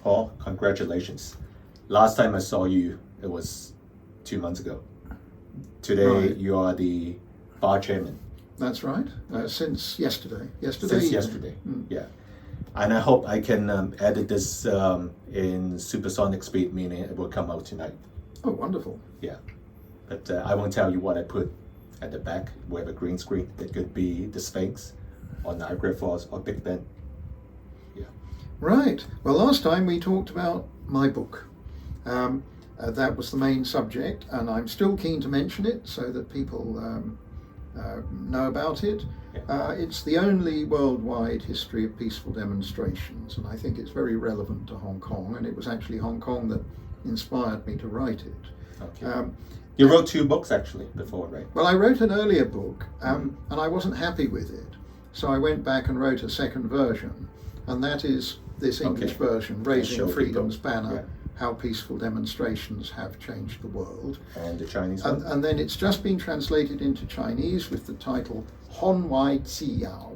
Paul, congratulations. Last time I saw you, it was 2 months ago. Today, Right. you are the bar chairman. That's right. Since yesterday. Since yesterday, yeah. And I hope I can edit this in supersonic speed, meaning it will come out tonight. Oh, wonderful. Yeah. But I won't tell you what I put at the back. We have a green screen. It could be the Sphinx or Niagara Falls or Big Ben. Yeah. Right. Well, last time we talked about my book. That was the main subject, and I'm still keen to mention it so that people know about it. Yeah. It's the only worldwide history of peaceful demonstrations, and I think it's very relevant to Hong Kong, and it was actually Hong Kong that inspired me to write it. Okay. You wrote 2 books actually before, right? Well, I wrote an earlier book, and I wasn't happy with it, so I went back and wrote a second version, and that is this English version, Raising Show Freedom's people. Banner, Yeah. How Peaceful Demonstrations Have Changed the World. And the Chinese one? And then it's just been translated into Chinese with the title Hon Wai Ji Yao,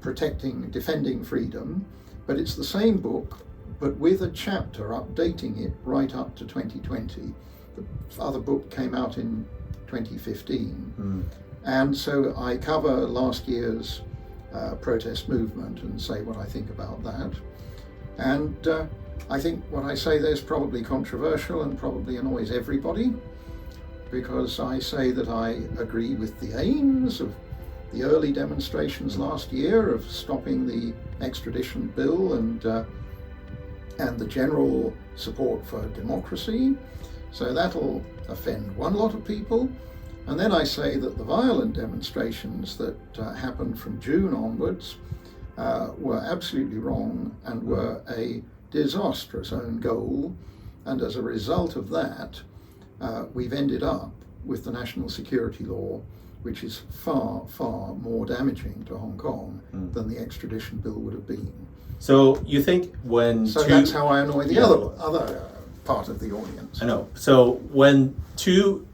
Defending Freedom, but it's the same book, but with a chapter updating it right up to 2020. The other book came out in 2015. And so I cover last year's protest movement and say what I think about that. And I think what I say there is probably controversial and probably annoys everybody, because I say that I agree with the aims of the early demonstrations last year of stopping the extradition bill and the general support for democracy. So that'll offend one lot of people. And then I say that the violent demonstrations that happened from June onwards were absolutely wrong and were a disastrous own goal. And as a result of that, we've ended up with the national security law, which is far, far more damaging to Hong Kong than the extradition bill would have been. So you think when So that's how I annoy the other part of the audience. I know. So when 2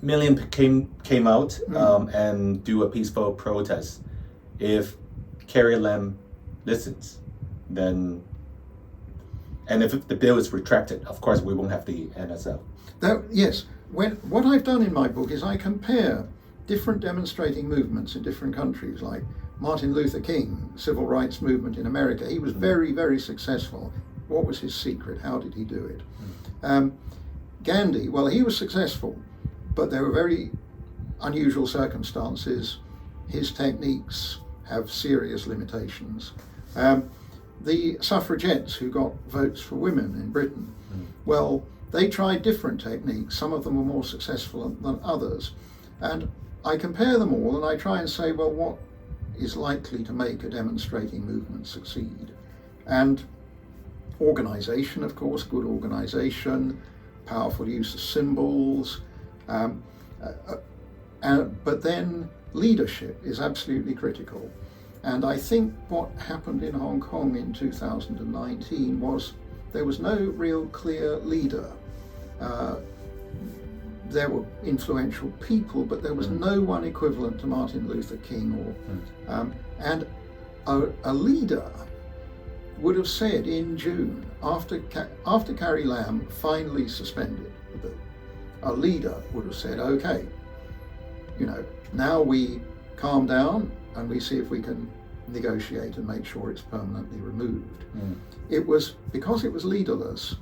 million came out and do a peaceful protest, if Carrie Lam listens, then, and if the bill is retracted, of course we won't have the NSL. Yes. What I've done in my book is I compare different demonstrating movements in different countries, like Martin Luther King, civil rights movement in America. He was very, very successful. What was his secret? How did he do it? Gandhi, well, he was successful, but there were very unusual circumstances. His techniques have serious limitations. The suffragettes who got votes for women in Britain, well, they tried different techniques. Some of them were more successful than others. And I compare them all and I try and say, well, what is likely to make a demonstrating movement succeed? And organisation, of course, good organisation, powerful use of symbols, but then leadership is absolutely critical. And I think what happened in Hong Kong in 2019 was there was no real clear leader. There were influential people, but there was no one equivalent to Martin Luther King, and a leader would have said in June, after Carrie Lam finally suspended the bill, a leader would have said, okay, now we calm down and we see if we can negotiate and make sure it's permanently removed. It was because it was leaderless,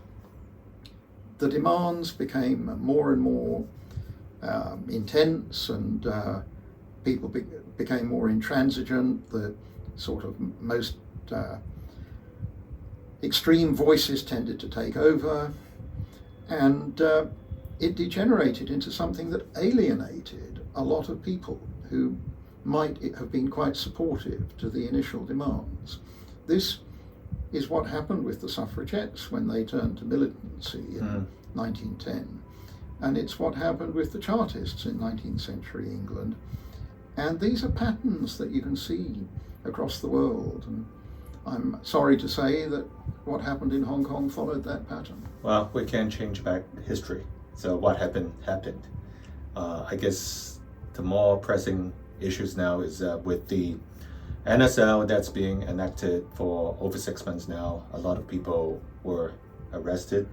the demands became more and more intense, and people became more intransigent. The sort of most extreme voices tended to take over, and it degenerated into something that alienated a lot of people who might have been quite supportive to the initial demands. This is what happened with the suffragettes when they turned to militancy in 1910. And it's what happened with the Chartists in 19th century England. And these are patterns that you can see across the world. And I'm sorry to say that what happened in Hong Kong followed that pattern. Well, we can't change back history. So what happened. I guess the more pressing issues now is with the NSL that's being enacted for over 6 months now. A lot of people were arrested.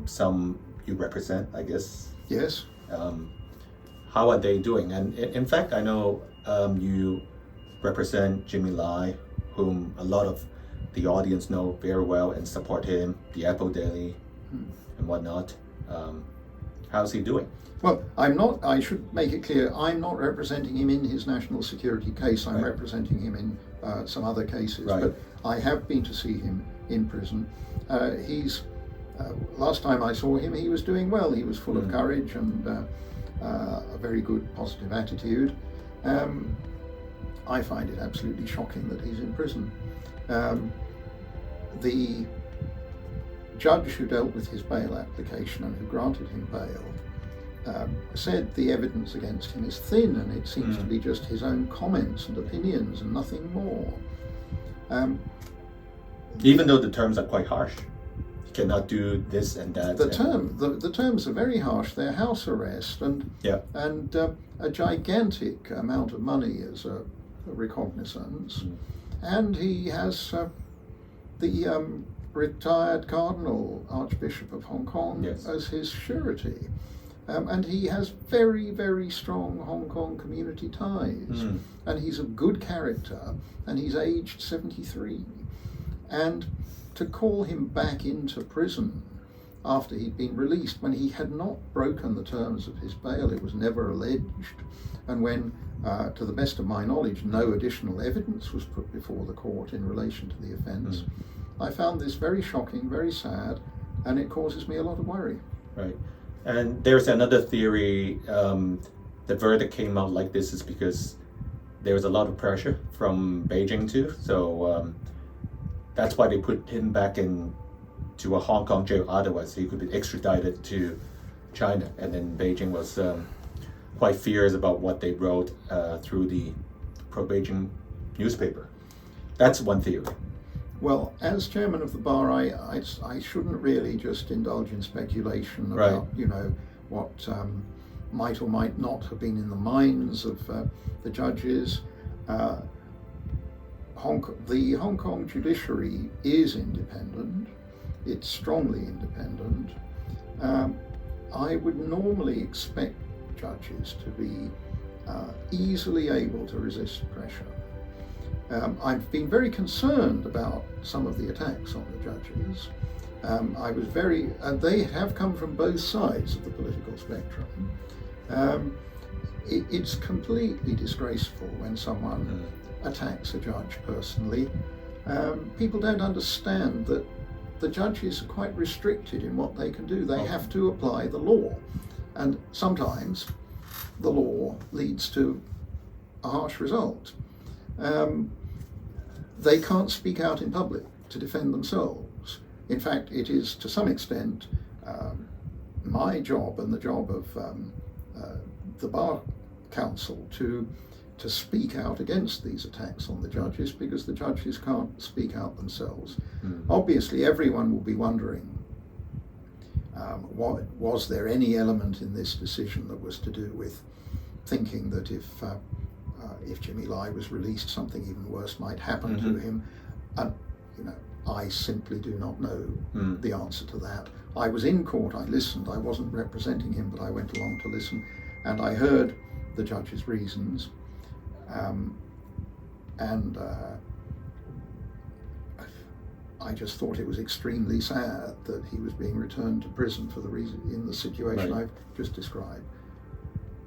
Some you represent, I guess. Yes. How are they doing? And in fact, I know you represent Jimmy Lai, whom a lot of the audience know very well and support him, the Apple Daily and whatnot. How's he doing? Well, I should make it clear, I'm not representing him in his national security case. I'm representing him in some other cases. Right. But I have been to see him in prison. Last time I saw him, he was doing well. He was full of courage and a very good positive attitude. I find it absolutely shocking that he's in prison. The judge who dealt with his bail application and who granted him bail said the evidence against him is thin, and it seems to be just his own comments and opinions and nothing more. Even though the terms are quite harsh. You cannot do this and that. The terms are very harsh. They're house arrest and a gigantic amount of money as a recognizance. And he has the retired Cardinal Archbishop of Hong Kong as his surety. And he has very, very strong Hong Kong community ties. And he's a good character, and he's aged 73. And to call him back into prison after he'd been released, when he had not broken the terms of his bail, it was never alleged, and when, to the best of my knowledge, no additional evidence was put before the court in relation to the offence, I found this very shocking, very sad, and it causes me a lot of worry. Right. And there's another theory, the verdict came out like this is because there was a lot of pressure from Beijing too. So that's why they put him back to a Hong Kong jail. Otherwise, he could be extradited to China. And then Beijing was quite fierce about what they wrote through the pro-Beijing newspaper. That's one theory. Well, as chairman of the bar, I shouldn't really just indulge in speculation about, what might or might not have been in the minds of the judges. The Hong Kong judiciary is independent. It's strongly independent. I would normally expect judges to be easily able to resist pressure. I've been very concerned about some of the attacks on the judges. They have come from both sides of the political spectrum. It's completely disgraceful when someone attacks a judge personally. People don't understand that the judges are quite restricted in what they can do. They have to apply the law, and sometimes the law leads to a harsh result. They can't speak out in public to defend themselves. In fact, it is to some extent my job and the job of the Bar Council to speak out against these attacks on the judges, because the judges can't speak out themselves. Obviously, everyone will be wondering, was there any element in this decision that was to do with thinking that if Jimmy Lai was released, something even worse might happen to him? And I simply do not know the answer to that. I was in court, I listened, I wasn't representing him, but I went along to listen, and I heard the judge's reasons, and I just thought it was extremely sad that he was being returned to prison for the reason, in the situation I've just described.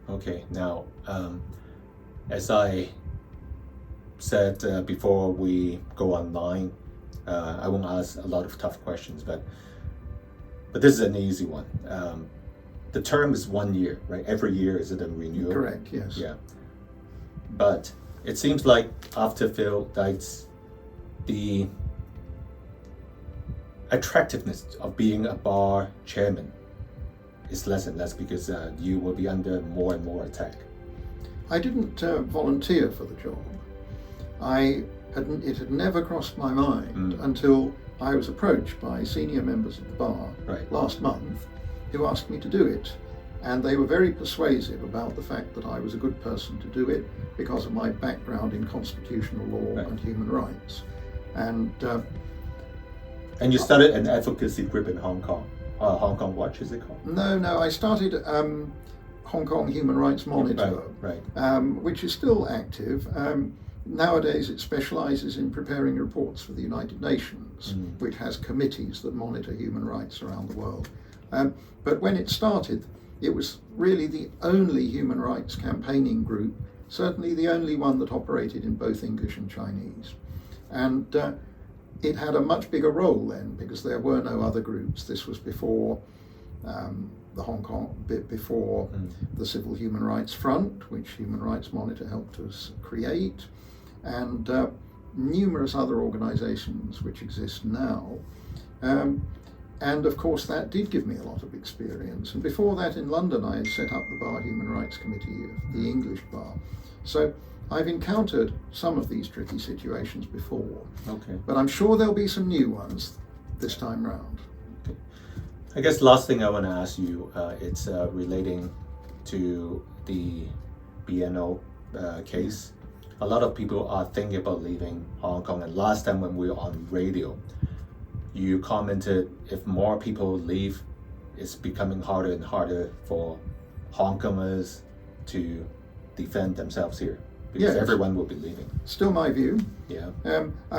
Okay, now, as I said before we go online, I won't ask a lot of tough questions, but this is an easy one. The term is 1 year, right? Every year is it a renewal? Correct, yes. Yeah. But it seems like after Phil Dykes, the attractiveness of being a bar chairman is less and less, because you will be under more and more attack. I didn't volunteer for the job. It had never crossed my mind until I was approached by senior members of the bar last month, who asked me to do it. And they were very persuasive about the fact that I was a good person to do it because of my background in constitutional law Right. and human rights. And And you started an advocacy group in Hong Kong. Hong Kong Watch, is it called? no, I started Hong Kong Human Rights Monitor, Right. which is still active. Nowadays it specialises in preparing reports for the United Nations, which has committees that monitor human rights around the world. But when it started, it was really the only human rights campaigning group, certainly the only one that operated in both English and Chinese. And it had a much bigger role then because there were no other groups. This was before the Hong Kong, before the Civil Human Rights Front, which Human Rights Monitor helped us create, and numerous other organisations which exist now. And of course that did give me a lot of experience. And before that in London I had set up the Bar Human Rights Committee of the English Bar. So I've encountered some of these tricky situations before. Okay. But I'm sure there'll be some new ones this time round. I guess last thing I want to ask you, it's relating to the BNO case. A lot of people are thinking about leaving Hong Kong, and last time when we were on radio, you commented if more people leave, it's becoming harder and harder for Hong Kongers to defend themselves here because Yes. everyone will be leaving. Still my view. Yeah.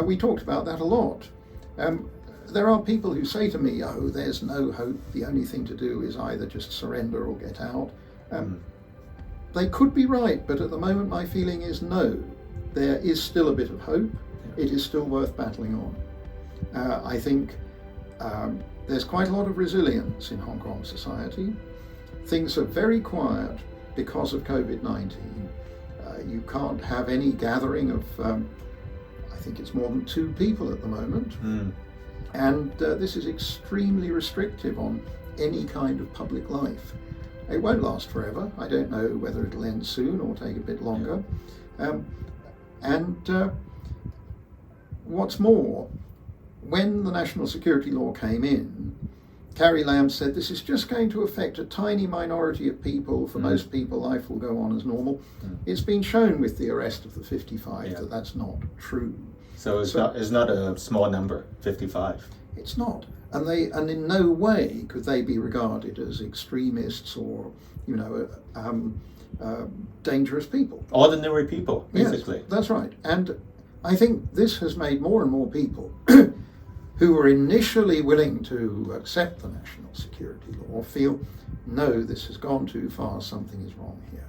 We talked about that a lot. There are people who say to me, oh, there's no hope, the only thing to do is either just surrender or get out. They could be right, but at the moment my feeling is no. There is still a bit of hope. It is still worth battling on. I think there's quite a lot of resilience in Hong Kong society. Things are very quiet because of COVID-19. You can't have any gathering of, I think it's more than 2 people at the moment. And this is extremely restrictive on any kind of public life. It won't last forever. I don't know whether it'll end soon or take a bit longer. What's more, when the national security law came in, Carrie Lam said this is just going to affect a tiny minority of people. For most people, life will go on as normal. It's been shown with the arrest of the 55 that that's not true. So it's not a small number, 55. It's not, and in no way could they be regarded as extremists or, dangerous people. Ordinary people, basically. Yes, that's right. And I think this has made more and more people who were initially willing to accept the national security law feel, no, this has gone too far, something is wrong here.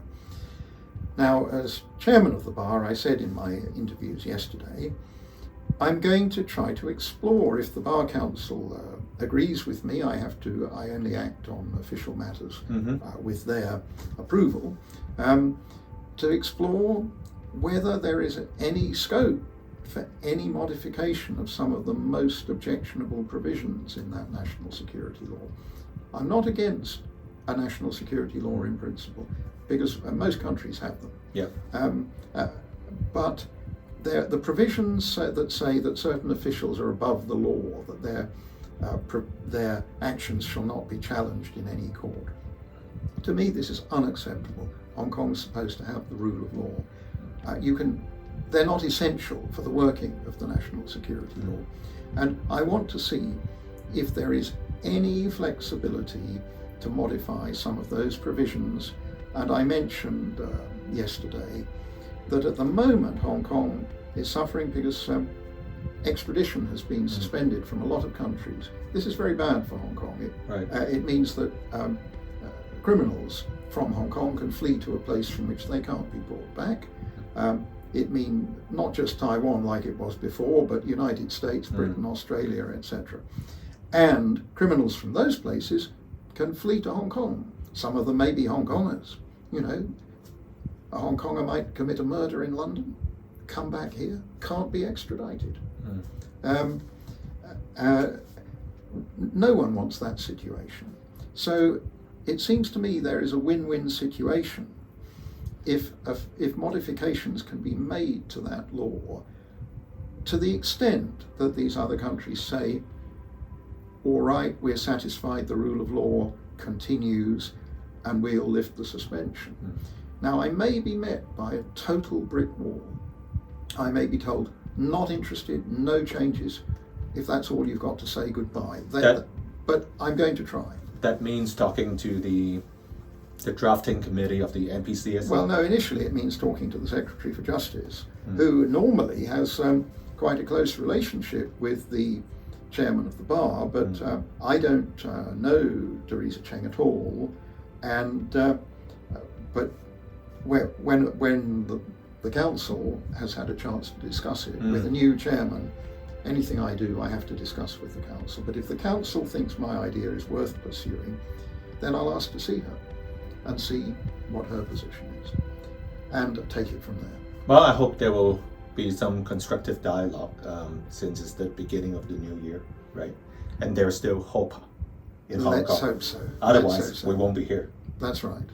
Now, as chairman of the bar, I said in my interviews yesterday, I'm going to try to explore, if the Bar Council agrees with me, I only act on official matters with their approval, to explore whether there is any scope for any modification of some of the most objectionable provisions in that national security law. I'm not against a national security law in principle, because most countries have them. Yeah. But the provisions that say that certain officials are above the law, that their actions shall not be challenged in any court. To me, this is unacceptable. Hong Kong's supposed to have the rule of law. They're not essential for the working of the national security law. And I want to see if there is any flexibility to modify some of those provisions. And I mentioned yesterday that at the moment Hong Kong is suffering because extradition has been suspended from a lot of countries. This is very bad for Hong Kong. It means that criminals from Hong Kong can flee to a place from which they can't be brought back. It means not just Taiwan like it was before, but United States, Britain, Australia, etc. And criminals from those places can flee to Hong Kong. Some of them may be Hong Kongers. A Hong Konger might commit a murder in London, come back here, can't be extradited. No one wants that situation. So it seems to me there is a win-win situation if modifications can be made to that law to the extent that these other countries say, all right, we're satisfied the rule of law continues, and we'll lift the suspension. Now, I may be met by a total brick wall. I may be told, not interested, no changes. If that's all you've got to say, goodbye. But I'm going to try. That means talking to the drafting committee of the NPCSA? Well, no, initially it means talking to the Secretary for Justice, who normally has quite a close relationship with the chairman of the bar, but I don't know Teresa Cheng at all. And but when the council has had a chance to discuss it with a new chairman, anything I do I have to discuss with the council. But if the council thinks my idea is worth pursuing, then I'll ask to see her and see what her position is and take it from there. Well, I hope there will be some constructive dialogue since it's the beginning of the new year, right? And there's still hope in Hong Kong. Let's hope so. Otherwise, we won't be here. That's right.